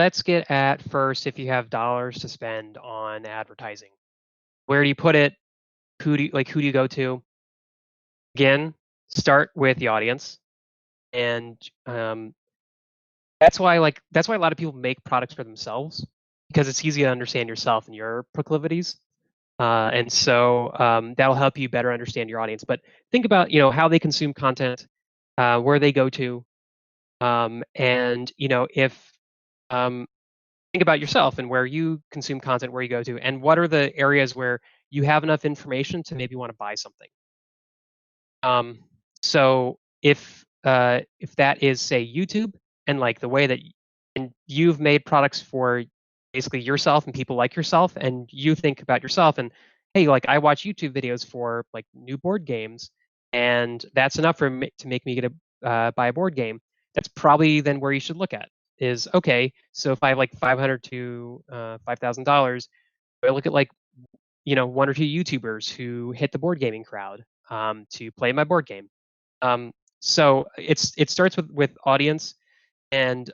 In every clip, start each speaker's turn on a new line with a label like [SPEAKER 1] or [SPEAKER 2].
[SPEAKER 1] let's get at first if you have dollars to spend on advertising. Where do you put it? Who do you go to? Again, start with the audience, and that's why a lot of people make products for themselves because it's easy to understand yourself and your proclivities. And so that'll help you better understand your audience. But think about how they consume content, where they go to, and if um, think about yourself and where you consume content, where you go to, and what are the areas where you have enough information to maybe want to buy something. So if that is say YouTube and like the way that and you've made products for basically yourself and people like yourself, and you think about yourself and hey, like I watch YouTube videos for like new board games, and that's enough to make me get a buy a board game. That's probably then where you should look at is okay. So if I have like $500 to $5,000, I look at like one or two YouTubers who hit the board gaming crowd to play my board game. So it starts with audience and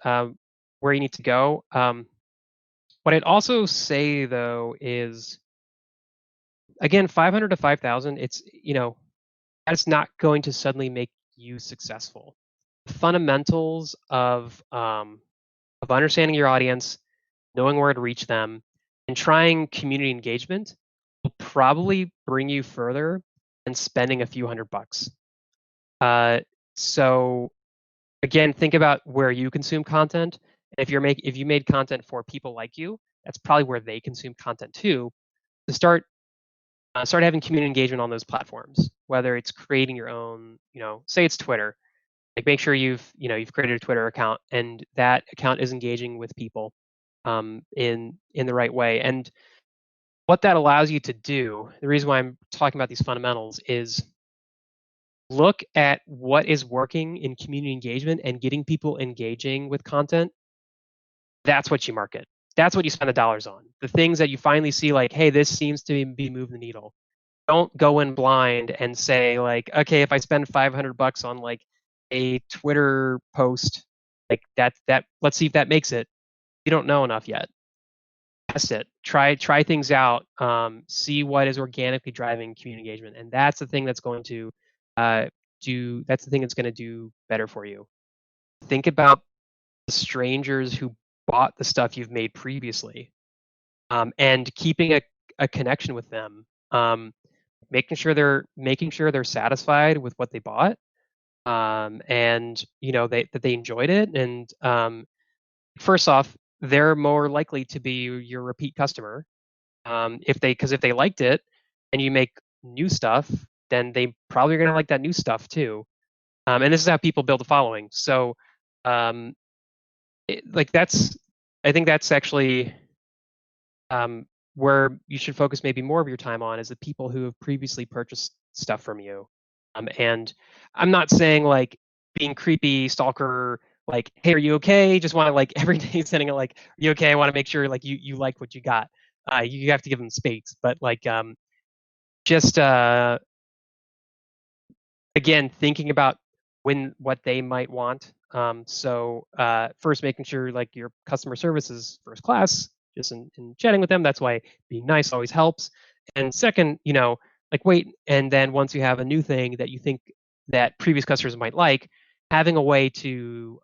[SPEAKER 1] where you need to go. What I'd also say though is again 500 to 5,000. It's that's not going to suddenly make you successful. The fundamentals of understanding your audience, knowing where to reach them, and trying community engagement will probably bring you further than spending a few $100. So again, think about where you consume content. And if you made content for people like you, that's probably where they consume content too. To start having community engagement on those platforms, whether it's creating your own, say it's Twitter. Like make sure you've created a Twitter account and that account is engaging with people in the right way. And what that allows you to do, the reason why I'm talking about these fundamentals is look at what is working in community engagement and getting people engaging with content. That's what you market. That's what you spend the dollars on. The things that you finally see like, hey, this seems to be moving the needle. Don't go in blind and say like, okay, if I spend $500 on like a Twitter post, like that let's see if that makes it. You don't know enough yet. Test it. Try things out. See what is organically driving community engagement, and that's the thing that's going to that's the thing that's going to do better for you. Think about the strangers who bought the stuff you've made previously, and keeping a connection with them. Making sure they're satisfied with what they bought, and that they enjoyed it. And first off, they're more likely to be your repeat customer. If they liked it and you make new stuff, then they probably are going to like that new stuff too. And this is how people build a following. So, um, I think that's actually where you should focus maybe more of your time on is the people who have previously purchased stuff from you. And I'm not saying like being creepy stalker, like, hey, are you okay? Just want to like every day sending it like, are you okay? I want to make sure like you like what you got. You have to give them space, but like just again thinking about what they might want. So first making sure like your customer service is first class, just in chatting with them. That's why being nice always helps. And second, like wait, and then once you have a new thing that you think that previous customers might like, having a way to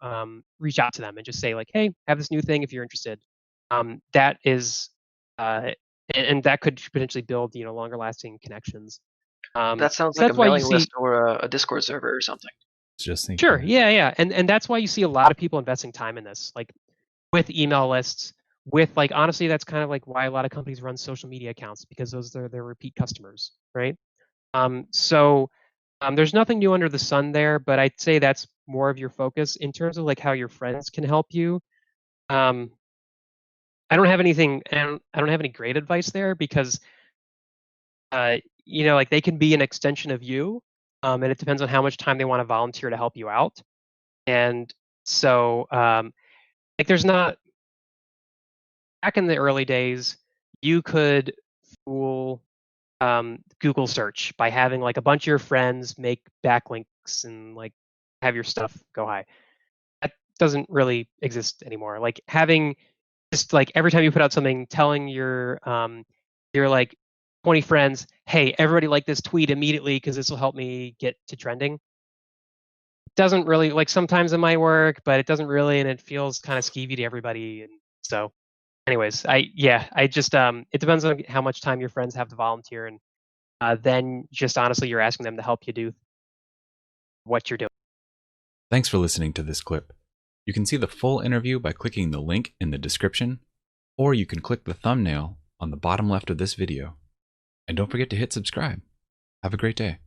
[SPEAKER 1] reach out to them and just say like, hey, I have this new thing if you're interested. That is, and that could potentially build longer lasting connections.
[SPEAKER 2] That sounds
[SPEAKER 1] So
[SPEAKER 2] like a
[SPEAKER 1] that's why you
[SPEAKER 2] mailing
[SPEAKER 1] see
[SPEAKER 2] list or a Discord server or something.
[SPEAKER 3] Just thinking
[SPEAKER 1] Sure.
[SPEAKER 3] that.
[SPEAKER 1] Yeah. And that's why you see a lot of people investing time in this, like with email lists, with like honestly, that's kind of like why a lot of companies run social media accounts because those are their repeat customers, right? So there's nothing new under the sun there, but I'd say that's more of your focus in terms of like how your friends can help you. Um, I don't have anything, and I don't have any great advice there because like they can be an extension of you, and it depends on how much time they want to volunteer to help you out. And so, like, there's not back in the early days, you could fool Google search by having like a bunch of your friends make backlinks and like have your stuff go high. That doesn't really exist anymore. Like having just like every time you put out something, telling your like 20 friends, hey, everybody like this tweet immediately because this will help me get to trending. Doesn't really like sometimes it might work, but it doesn't really, and it feels kind of skeevy to everybody. And so, anyways, I just it depends on how much time your friends have to volunteer, and then just honestly, you're asking them to help you do what you're doing.
[SPEAKER 3] Thanks for listening to this clip. You can see the full interview by clicking the link in the description, or you can click the thumbnail on the bottom left of this video. And don't forget to hit subscribe. Have a great day.